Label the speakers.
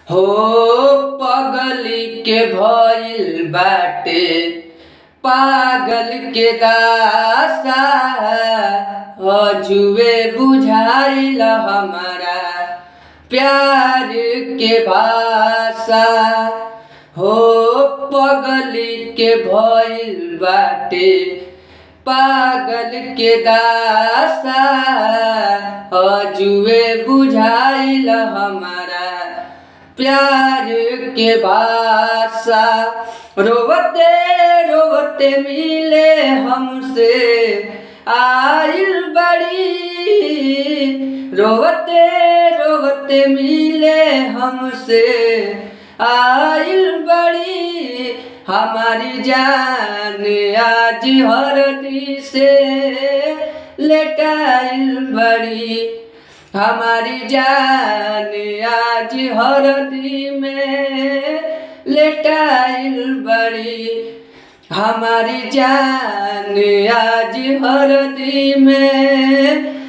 Speaker 1: हो पगली के भइल बाटे पागल के दासा। अजुए बुझाइल हमारा प्यार के भाषा। हो पगली के भइल बाटे पागल के दासा। अजुए बुझाइल हमारा प्यार के भाषा। रोवते रोवते मिले हमसे आइल बड़ी। रोवते रोवते मिले हमसे आइल बड़ी। हमारी जान आज हरदी से लेटाइल बड़ी। हमारी जान आज हरदी में लेटाइल बड़ी। हमारी जान आज हरदी में